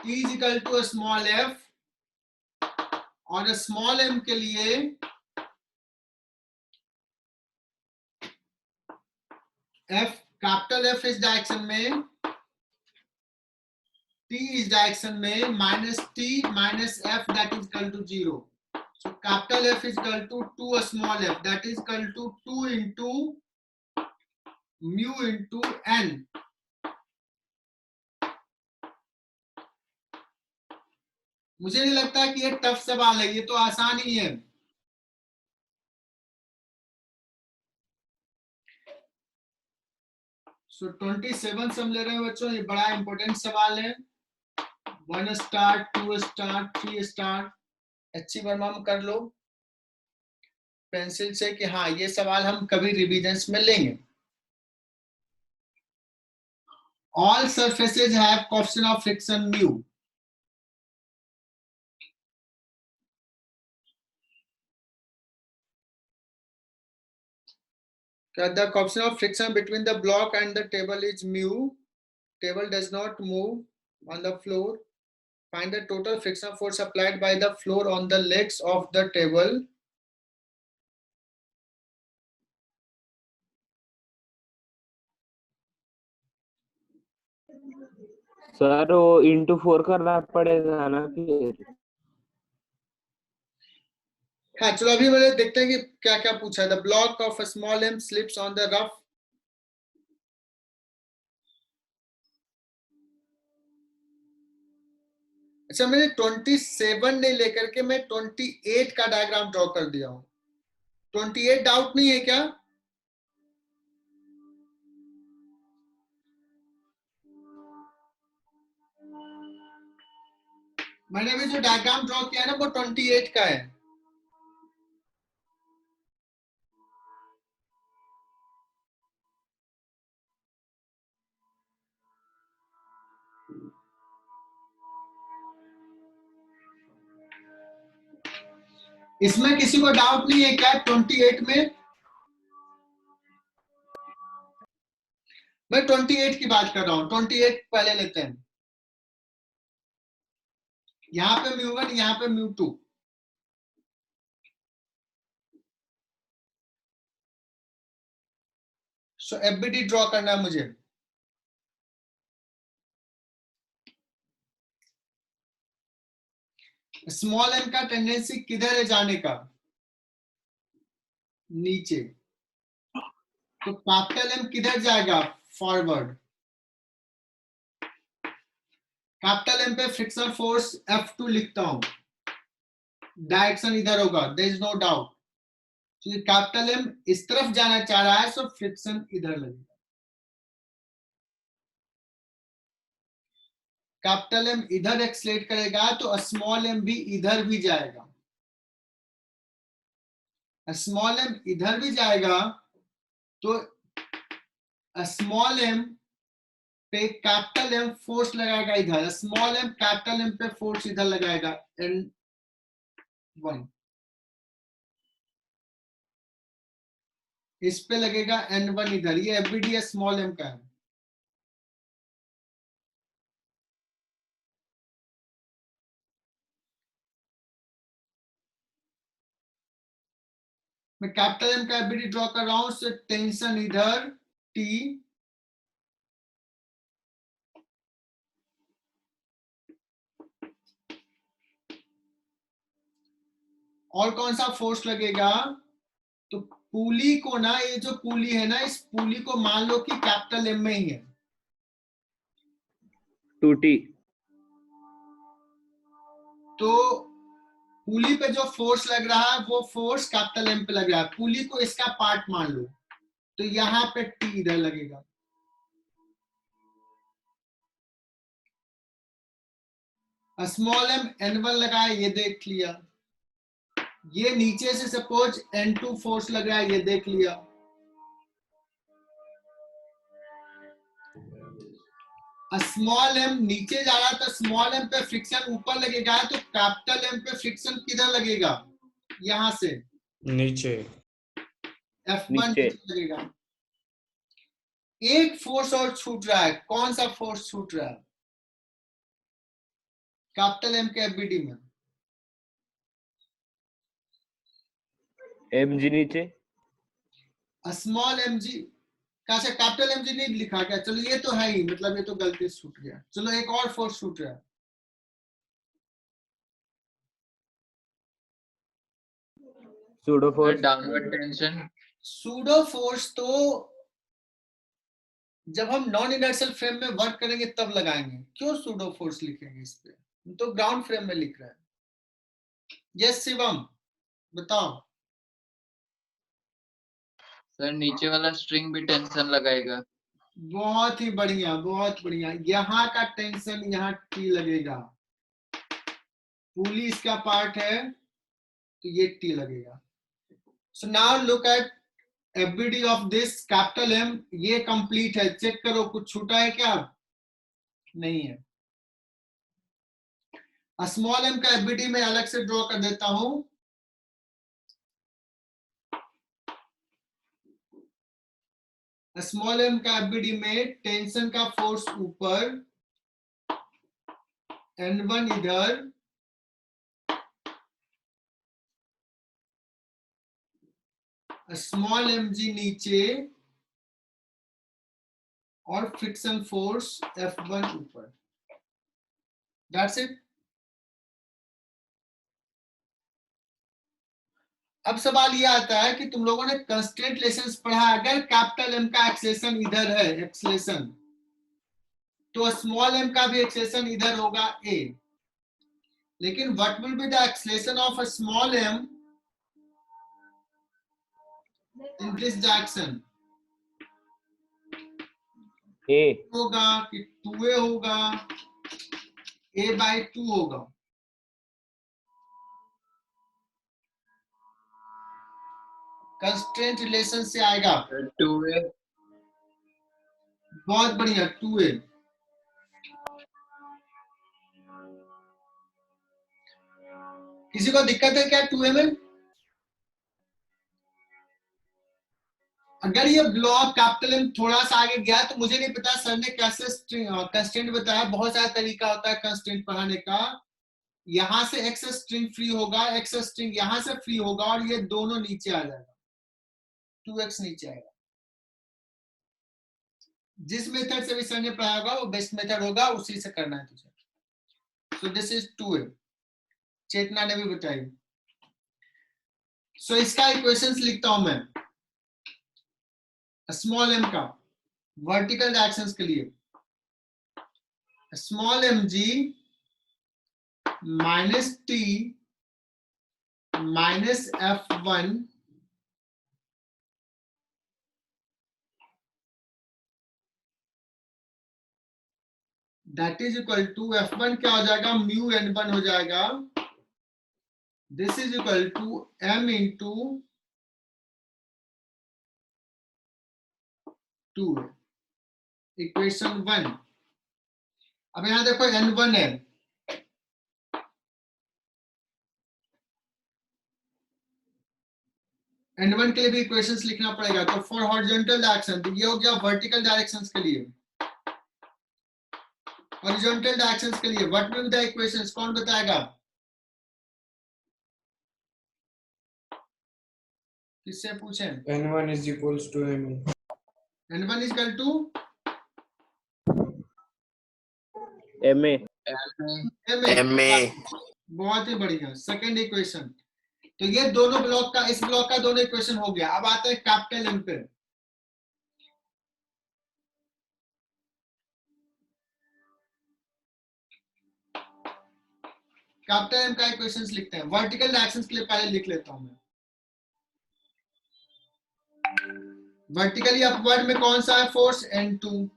T is equal to small f, और स्मॉल m के लिए F, कैपिटल F इस डायरेक्शन में, T इस डायरेक्शन में, minus T minus F that is equal to 0। So capital F is equal to 2 small f, that is equal to 2 into mu into n। मुझे नहीं लगता कि ये टफ सवाल है, ये तो आसान ही है। सो 27 सम ले रहे हैं बच्चों, ये बड़ा इंपॉर्टेंट सवाल है। 1 स्टार, 2 स्टार, 3 स्टार। अच्छी वर्मा में कर लो पेंसिल से कि हाँ ये सवाल हम कभी रिविजन्स में लेंगे। All surfaces have coefficient of friction mu। The coefficient of friction between the block and the table is mu. Table does not move on the floor. Find the total friction force applied by the floor on the legs of the table। Sir वो into 4 करना पड़ेगा ना फिर? हाँ चलो अभी मैंने देखते हैं कि क्या क्या पूछा है। The block of a small m slips on the rough। अच्छा मैंने 27 नहीं लेकर के मैं 28 का डायग्राम ड्रॉ कर दिया हूं। 28 डाउट नहीं है क्या? मैंने अभी जो डायग्राम ड्रॉ किया है ना वो 28 का है। इसमें किसी को डाउट नहीं है क्या 28 में? मैं 28 की बात कर रहा हूं। 28 पहले लेते हैं। यहां पे μ1, यहां पे μ2। सो एफबीडी ड्रॉ करना है मुझे। स्मॉल एम का टेंडेंसी किधर है जाने का? नीचे। तो कैपिटल एम किधर जाएगा? फॉरवर्ड। कैपिटल एम पे फ्रिक्शन फोर्स F2 लिखता हूं, डायरेक्शन इधर होगा, देयर इज नो डाउट। तो कैपिटल एम इस तरफ जाना चाह रहा है, सो फ्रिक्शन इधर लगेगा। कैपिटल एम इधर एक्सलेट करेगा तो स्मॉल एम भी इधर भी जाएगा। स्मॉल एम इधर भी जाएगा तो स्मॉल एम पे कैपिटल एम फोर्स लगाएगा इधर। स्मॉल एम कैपिटल एम पे फोर्स इधर लगाएगा N1, इस पे लगेगा N1 इधर। ये एफबीडी स्मॉल एम का है। मैं कैपिटल एम का एफबीडी ड्रॉ कर रहा हूं, सो टेंशन इधर T, और कौन सा फोर्स लगेगा? तो पुली को ना, ये जो पुली है ना, इस पुली को मान लो कि कैपिटल एम में ही है। 2T। तो पुली पे जो फोर्स लग रहा है वो फोर्स कैपिटल एम पे लग रहा है। पुली को इसका पार्ट मान लो, तो यहां पे T इधर लगेगा। स्मॉल एम N1 लगाया, ये देख लिया। ये नीचे से सपोज N2 फोर्स लग रहा है, ये देख लिया। स्मॉल एम नीचे जा रहा है तो स्मॉल एम पे फ्रिक्शन ऊपर लगेगा, तो कैपिटल एम पे फ्रिक्शन किधर लगेगा? यहां से नीचे। F1 नीचे। लगेगा। एक फोर्स और छूट रहा है, कौन सा फोर्स छूट रहा है? कैपिटल एम के एफबीडी में mg नीचे। स्मॉल एम जी का से कैपिटल एम जी नहीं लिखा गया। चलो ये तो है ही, मतलब ये तो गलती से छूट गया। चलो एक और फोर्स छूट रहा है। Pseudo force. Downward tension. Pseudo force तो जब हम नॉन इनर्शियल फ्रेम में वर्क करेंगे तब लगाएंगे। क्यों सूडो फोर्स लिखेंगे इस पे? तो ग्राउंड फ्रेम में लिख रहा है। यस शिवम बताओ। सर नीचे वाला स्ट्रिंग भी टेंशन लगाएगा। बहुत ही बढ़िया, बहुत बढ़िया। यहाँ का टेंशन यहाँ T लगेगा। पुली इसका पार्ट है तो ये T लगेगा। So now look at FBD of this capital M. ये कंप्लीट है, चेक करो कुछ छूटा है क्या? नहीं है। स्मॉल एम का एफबीडी में अलग से ड्रॉ कर देता हूं। स्मॉल एम का एफबीडी में टेंशन का फोर्स ऊपर, N1 इधर, स्मॉल एम जी नीचे, और फ्रिक्शन फोर्स F1 ऊपर। That's it. अब सवाल ये आता है कि तुम लोगों ने कंस्ट्रेंट लेसन्स पढ़ा, अगर कैपिटल एम का एक्सेलेरेशन इधर है, एक्सेलेरेशन, तो स्मॉल एम का भी एक्सेलेरेशन इधर होगा A। लेकिन what will be the acceleration of a small M in this direction? A। होगा कि 2A होगा, A/2 होगा। कंस्ट्रेंट रिलेशन से आएगा। 2A। बहुत बढ़िया, 2A। किसी को दिक्कत है क्या 2A में? अगर ये ब्लॉक कैपिटल एम थोड़ा सा आगे गया तो मुझे नहीं पता सर ने कैसे कंस्ट्रेंट बताया। बहुत सारा तरीका होता है कंस्ट्रेंट पढ़ाने का। यहां से एक्स स्ट्रिंग फ्री होगा, एक्स स्ट्रिंग यहां से फ्री होगा, और ये दोनों नीचे आ जाएगा, 2x नीचे आएगा। जिस मेथड से भी सर ने पढ़ाया होगा वो बेस्ट मेथड होगा, उसी से करना है तुझे। सो दिस इज 2a, चेतना ने भी बताई। सो इसका इक्वेशंस लिखता हूं मैं, स्मॉल m का वर्टिकल डायरेक्शंस के लिए, small mg minus t minus f1 that is equal to f1 क्या हो जाएगा, म्यू n1 हो जाएगा। This is equal to m into 2, equation 1। अब यहां देखो n1 है, n1 के लिए भी इक्वेशंस लिखना पड़ेगा। तो फॉर हॉरिजॉन्टल डायरेक्शन, तो ये हो गया वर्टिकल डायरेक्शंस के लिए। हॉरिजॉन्टल डायरेक्शंस के लिए what will be the equations, कौन बताएगा, किससे पूछें? n1 is equals to ma, n1 is equal to MA, ma। बहुत ही बढ़िया, सेकंड इक्वेशन। तो ये दोनों ब्लॉक का, इस ब्लॉक का दोनों इक्वेशन हो गया। अब आते हैं कैपिटल एम पे। कैपिटल एम का इक्वेशंस लिखते हैं। वर्टिकल डायरेक्शंस के लिए पहले लिख लेता हूं मैं। वर्टिकली अपवर्ड में कौन सा है फोर्स, N2।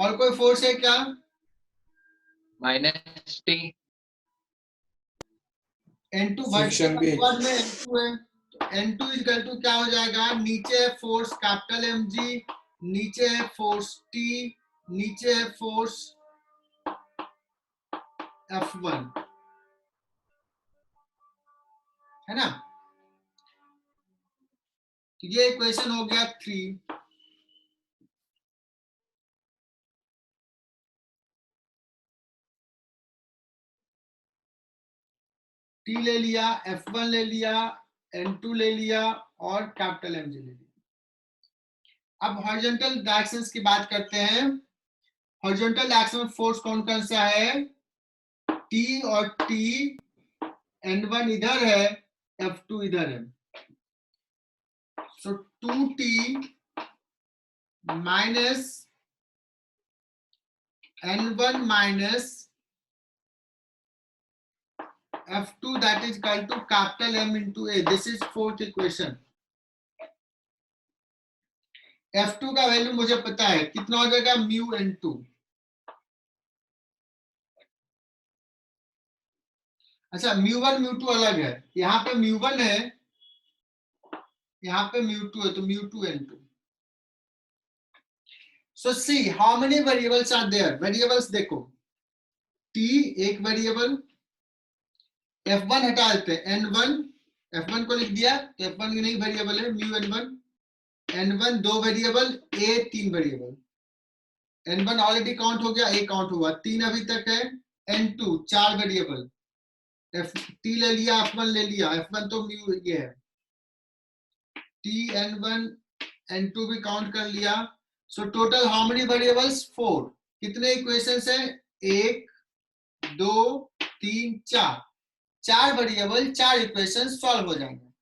और कोई फोर्स है क्या, माइनस टी। N2 Friction भी। वर्टिकल में N2 है, तो N2 इज इक्वल टू क्या हो जाएगा, नीचे है फोर्स कैपिटल mg, नीचे है फोर्स T, नीचे है फोर्स F1, है ना। तो ये इक्वेशन हो गया 3। T ले लिया, F1 ले लिया, N2 ले लिया और कैपिटल mg ले लिया। अब हॉरिजॉन्टल डायरेक्शंस की बात करते हैं। हॉरिजॉन्टल डायरेक्शन में फोर्स कौन कौन सा है, T और T, N1 इधर है, F2 इधर है। सो 2T minus N1 minus F2 that is equal to capital M into A. This is fourth equation. F2 का वैल्यू मुझे पता है, कितना हो जाएगा, म्यू N2। अच्छा, म्यू1 म्यू2 अलग है, यहाँ पे म्यू1 है, यहाँ पे म्यू2 है, तो म्यू2 N2। So see how many variables are there. Variables देखो, T एक वेरिएबल, F1 हटा देते हैं, N1, F1 को लिख दिया तो F1 की नहीं वेरिएबल है, म्यू N1, N1 दो वेरिएबल, A तीन वेरिएबल, N1 ऑलरेडी काउंट हो गया, A काउंट हुआ, 3 अभी तक है, N2 चार वेरिएबल, T ले लिया, F1 ले लिया, F1 तो म्यू ये है, T N1 N2 भी काउंट कर लिया। So total how many variables, 4। कितने इक्वेशंस हैं, 1 2 3 4, 4 वेरिएबल, 4 इक्वेशन सॉल्व हो जाएंगे।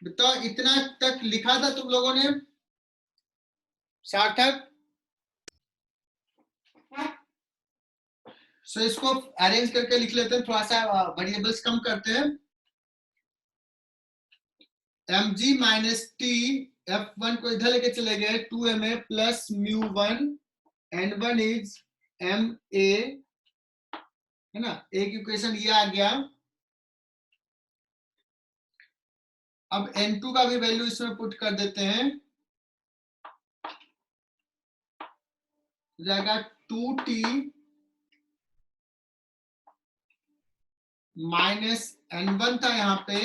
बताओ इतना तक लिखा था तुम लोगों ने, सार्थक। सो इसको अरेंज करके लिख लेते हैं, थोड़ा सा वेरिएबल्स कम करते हैं। mg माइनस टी, F1 को इधर लेके चले गए, 2ma plus म्यू1, N1 is ma, है ना। एक इक्वेशन ये आ गया। अब N2 का भी वैल्यू इसमें पुट कर देते हैं, हो जाएगा 2t माइनस N1 था यहाँ पे,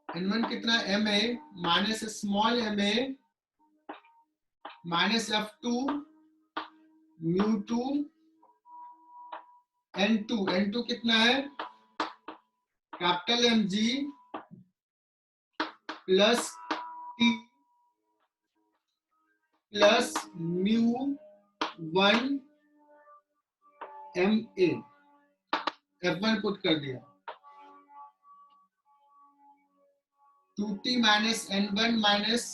N1 कितना, ma minus small ma minus F2 म्यू2 N2 कितना है, capital mg plus T plus mu 1 M A, F1 put कर दिया, 2t minus n1 minus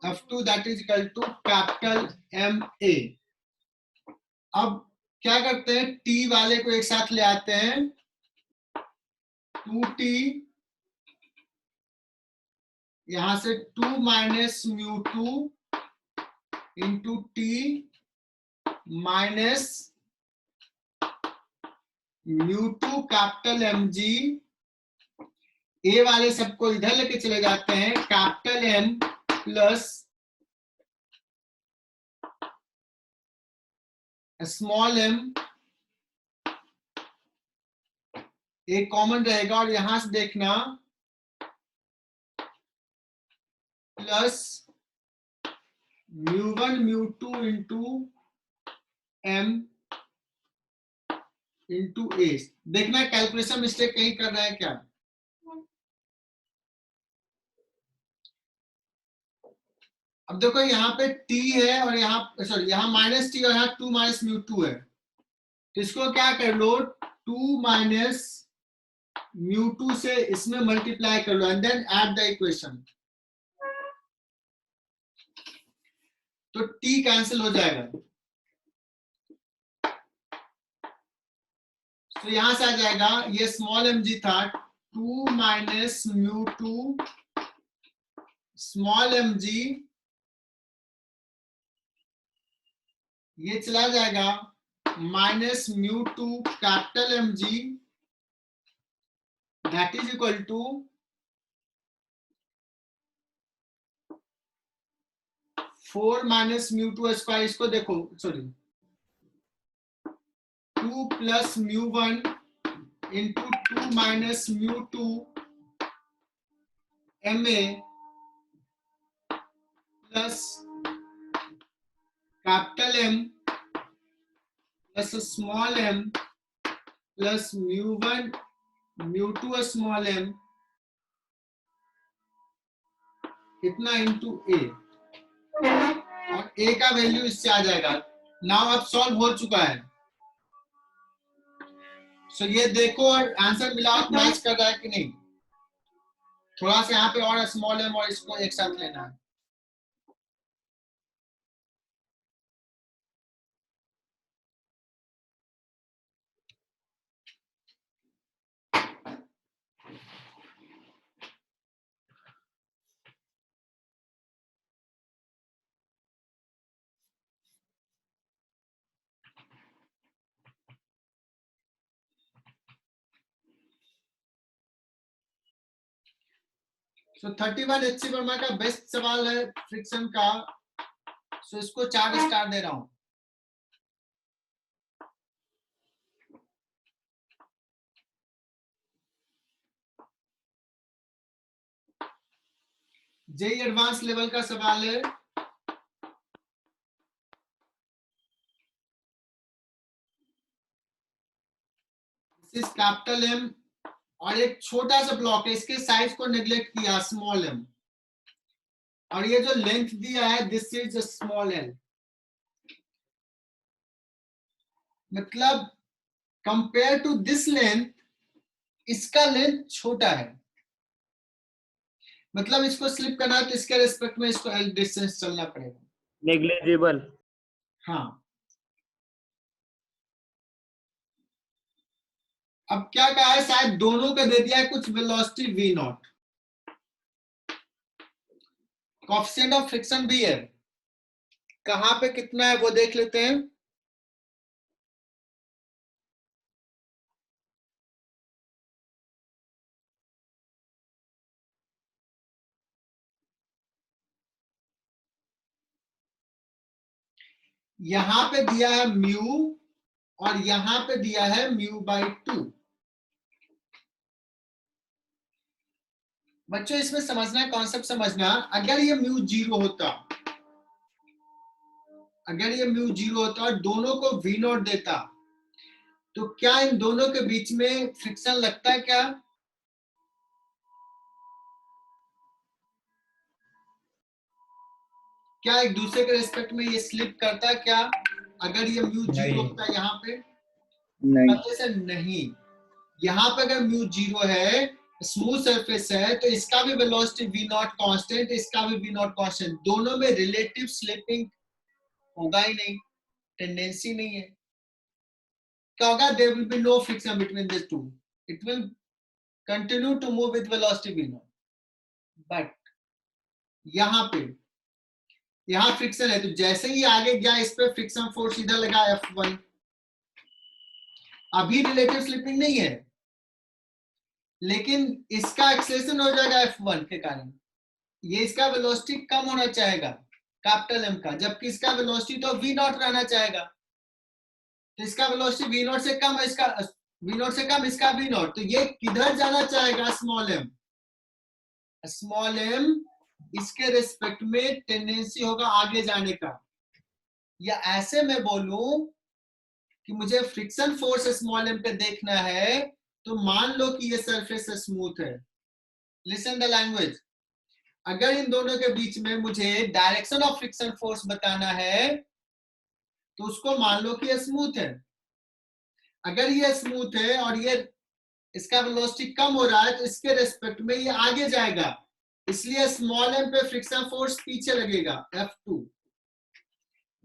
F2 that is equal to capital M A. अब क्या करते हैं, t वाले को एक साथ ले आते हैं, 2t यहां से 2 minus mu 2 into T minus mu 2 capital M G. A वाले सबको इधर लेके चले जाते हैं, capital M plus small M, एक कॉमन रहेगा और यहां से देखना plus mu 1 mu 2 into M into A. देखना कैलकुलेशन मिस्टेक कहीं कर रहा है क्या। अब देखो यहाँ पे t है और यहाँ सॉरी यहाँ माइनस टी और यहाँ 2 माइनस म्यू 2 है, तो इसको क्या कर लो, 2 माइनस म्यू 2 से इसमें मल्टीप्लाई कर लो and then add the equation, तो t कैंसिल हो जाएगा। तो यहां से आ जाएगा, ये स्मॉल एम जी था, 2 minus mu 2 small M G, ये चला जाएगा minus mu 2 capital M G that is equal to 4 minus mu 2 square. इसको देखो sorry 2 plus mu 1 into 2 minus mu 2 M A plus capital M plus small M plus mu 1 mu 2 small M इतना into A, और A का value इससे आ जाएगा। Now अब solve हो चुका है, सो ये देखो और आंसर मिला मैच कर रहा है कि नहीं। थोड़ा सा यहाँ पे और स्मॉल एम और इसको एक साथ लेना है। सो 31 एच सी वर्मा का बेस्ट सवाल है फ्रिक्शन का, सो इसको 4 स्टार दे रहा हूं। जेई एडवांस लेवल का सवाल है, दिस इज कैपिटल एम और एक छोटा सा ब्लॉक है, इसके साइज को नेग्लेक्ट किया स्मॉल एम, और ये जो लेंथ दिया है दिस इज स्मॉल एल, मतलब कंपेयर टू दिस लेंथ इसका लेंथ छोटा है, मतलब इसको स्लिप करना है तो इसके रिस्पेक्ट में इसको एल डिस्टेंस चलना पड़ेगा, नेग्लिजिबल। हाँ। अब क्या कहा है, शायद दोनों का दे दिया है कुछ velocity v not, coefficient of friction भी है, कहां पे कितना है वो देख लेते हैं। यहां पे दिया है म्यू और यहां पे दिया है म्यू बाई 2। बच्चों इसमें समझना है, कॉन्सेप्ट समझना, अगर ये म्यू 0 होता, अगर ये म्यू 0 होता और दोनों को v नॉट देता, तो क्या इन दोनों के बीच में फ्रिक्शन लगता है क्या? क्या एक दूसरे के रेस्पेक्ट में ये स्लिप करता है क्या? अगर ये म्यू जीरो नहीं। होता है यहाँ पे, नहीं कहते सर नहीं, यहाँ पे अगर म्यू जीरो है, स्मूथ सरफेस है, तो इसका भी वेलोसिटी वी नॉट कांस्टेंट, इसका भी वी नॉट कांस्टेंट, दोनों में रिलेटिव स्लिपिंग होगा ही नहीं, टेंडेंसी नहीं है। क्या होगा? There will be no friction between this two, it will continue to move with velocity V naught. But यहाँ फ्रिक्शन है, तो जैसे ही आगे गया इस पे फ्रिक्शन फोर्स इधर लगा F1, अभी रिलेटिव स्लिपिंग नहीं है, लेकिन इसका एक्सेलेरेशन हो जाएगा F1 के कारण, ये इसका वेलोसिटी कम होना चाहेगा कैपिटल M का, जबकि इसका वेलोसिटी तो V नॉट रहना चाहेगा, तो इसका वेलोसिटी V नॉट से कम है, इसका V नॉट से कम, इसका V नॉट, तो ये किधर जाना चाहेगा? Small m। स्मॉल m इसके रिस्पेक्ट में टेंडेंसी होगा आगे जाने का। या ऐसे में बोलूं कि मुझे फ्रिक्शन फोर्स स्मॉल m पे देखना है, तो मान लो कि ये सरफेस स्मूथ है, लिसन द लैंग्वेज, अगर इन दोनों के बीच में मुझे डायरेक्शन ऑफ फ्रिक्शन फोर्स बताना है, तो उसको मान लो कि ये स्मूथ है। अगर ये स्मूथ है और ये इसका वेलोसिटी कम हो रहा है, तो इसके रेस्पेक्ट में ये आगे जाएगा, इसलिए स्मॉल m पे फ्रिक्शन फोर्स पीछे लगेगा F2।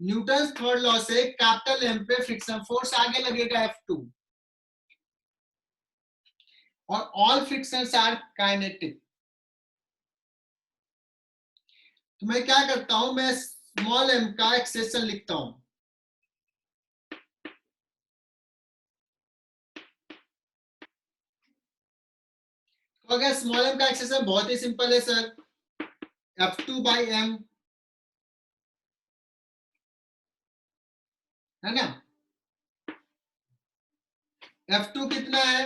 न्यूटन थर्ड लॉ से कैपिटल M पे फ्रिक्शन फोर्स आगे लगेगा F2, और ऑल फ्रिक्शंस आर काइनेटिक। तो मैं क्या करता हूं, मैं स्मॉल m का एक्सेलेरेशन लिखता हूं। तो अगर स्मॉल m का एक्सेलेरेशन बहुत ही सिंपल है सर, F2/m, है ना? F2 कितना है?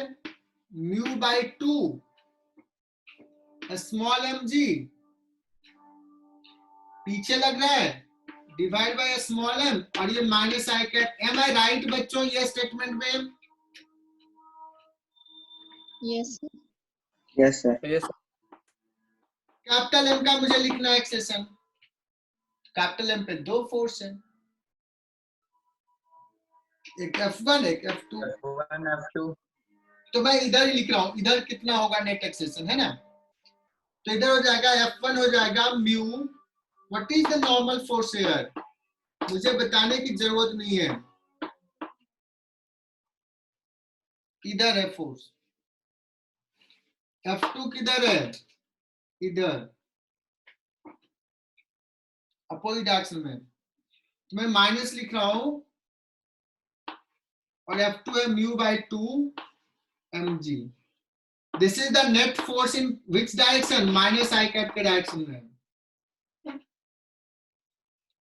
μ/2 स्मॉल mg, पीछे लग रहा है, डिवाइड बाय स्मॉल m, और ये माइनस आई कैप। एम आई राइट बच्चों ये स्टेटमेंट में? Yes yes sir capital M का मुझे लिखना है एक्सेलेरेशन, कैपिटल M पे दो फोर्स है, एक F1 एक F2। तो मैं इधर ही लिख रहा हूं, इधर कितना होगा नेट एक्सेलेरेशन, है ना? तो इधर हो जाएगा F1 हो जाएगा mu, what is the normal force here, मुझे बताने की जरूरत नहीं है, इधर है फोर्स। F2 किधर है? इधर, अपोजिट डायरेक्शन में, तो मैं माइनस लिख रहा हूं, और F2 है μ/2 mg। This is the net force in which direction? Minus I cap के डायरेक्शन में,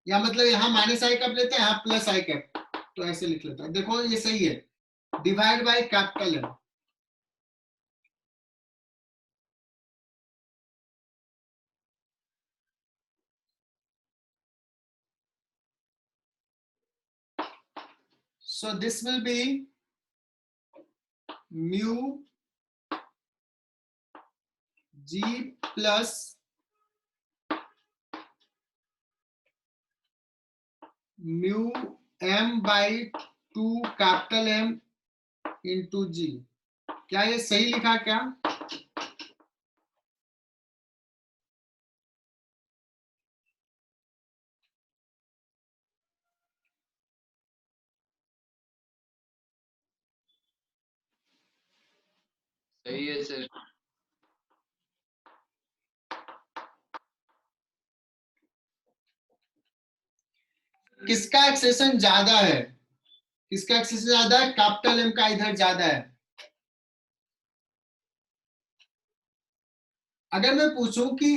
या मतलब यहां माइनस आई कैप लेते हैं, यहां प्लस आई कैप, तो ऐसे लिख लेता है। देखो ये सही है, divide by capital M। So this will be mu g plus mu m/2 capital M into g। क्या ये सही लिखा क्या? सही है सर। किसका एक्सेलेरेशन ज्यादा है? किसका एक्सेलेरेशन ज्यादा है? कैपिटल M का इधर ज्यादा है। अगर मैं पूछूं कि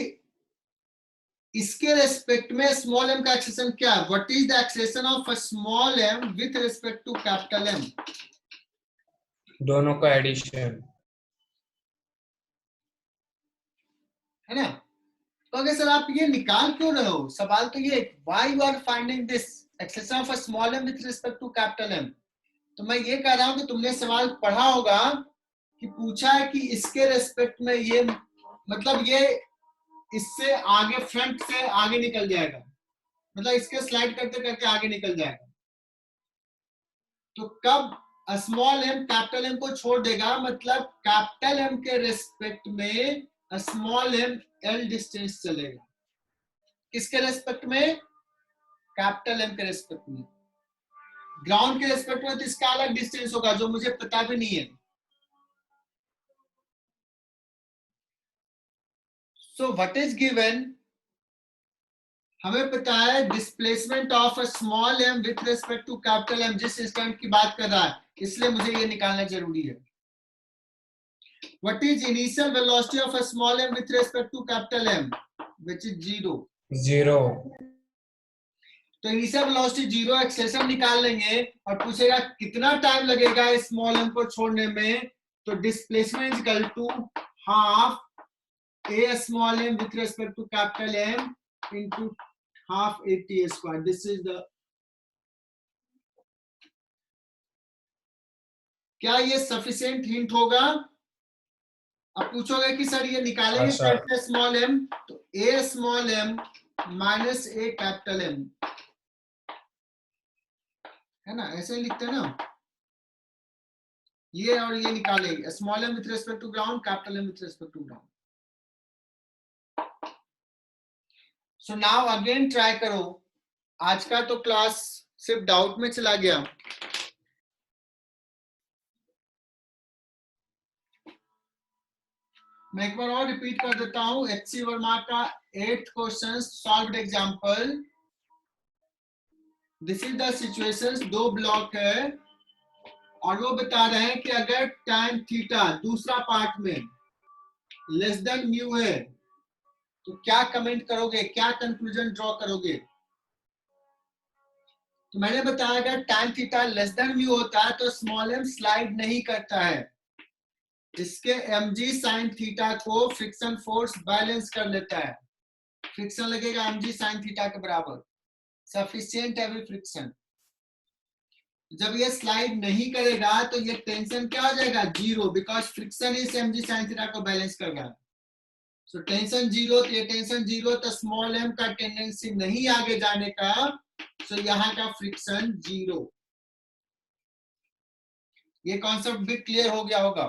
इसके रेस्पेक्ट में स्मॉल m का एक्सेलेरेशन क्या है, what is the acceleration of a small m with respect to capital M? दोनों का एडिशन, है ना? तो अगर सर आप ये निकाल क्यों रहे हो, सवाल तो ये, why you are finding this acceleration of a small m with respect to capital M? तो मैं ये कह रहा हूं कि तुमने सवाल पढ़ा होगा कि पूछा है कि इसके रेस्पेक्ट में ये, मतलब ये इससे आगे, फ्रंट से आगे निकल जाएगा, मतलब इसके स्लाइड करते करते आगे निकल जाएगा। तो कब स्मॉल एम कैपिटल एम को छोड़ देगा, मतलब कैपिटल एम के रेस्पेक्ट में स्मॉल एम एल डिस्टेंस चलेगा। किसके रेस्पेक्ट में? कैपिटल एम के रेस्पेक्ट में। ग्राउंड के रेस्पेक्ट में तो इसका अलग डिस्टेंस होगा जो मुझे पता भी नहीं है। सो व्हाट इज गिवन, हमें पता है displacement of a small M with respect to capital M जिस इंस्टेंट की बात कर रहा है, इसलिए मुझे ये निकालना जरूरी है। What is initial velocity of a small M with respect to capital M, which is 0। तो इनिशियल वेलोसिटी 0, एक्सेलेरेशन निकाल लेंगे और पूछेगा कितना टाइम लगेगा स्मॉल एम को छोड़ने में, तो displacement equal to half A small M with respect to capital M into half at square. This is the, क्या ये सफिशिएंट हिंट होगा? अब पूछोगे कि सर ये निकालेंगे कैसे स्मॉल एम, तो ए स्मॉल एम माइनस ए कैपिटल एम, है ना, ऐसे ही लिखते हैं ना, ये और ये निकालेंगे small M with respect to ground, capital M with respect to ground. So now again try करो। आज का तो क्लास सिर्फ डाउट में चला गया। मैं एक बार और रिपीट कर देता हूं, एचसी वर्मा का 8th question solved example. This is the situations, 2 block है और वो बता रहे हैं कि अगर tan थीटा दूसरा पार्ट में लेस देन म्यू है तो क्या कमेंट करोगे, क्या कंक्लूजन ड्रॉ करोगे? तो मैंने बताया अगर tan theta less than mu होता है तो स्मॉल एम स्लाइड नहीं करता है, इसके mg sin थीटा को फ्रिक्शन फोर्स बैलेंस कर लेता है। फ्रिक्शन लगेगा mg sin थीटा के बराबर, सफिशिएंट है भी फ्रिक्शन। जब ये स्लाइड नहीं करेगा तो ये टेंशन क्या हो जाएगा? 0, बिकॉज फ्रिक्शन इस mg sin थीटा को बैलेंस कर रहा है। सो टेंशन 0, तो ये टेंशन 0, तो स्मॉल एम का टेंडेंसी नहीं आगे जाने का, सो यहाँ का फ्रिक्शन 0। ये कॉन्सेप्ट भी क्लियर हो गया होगा।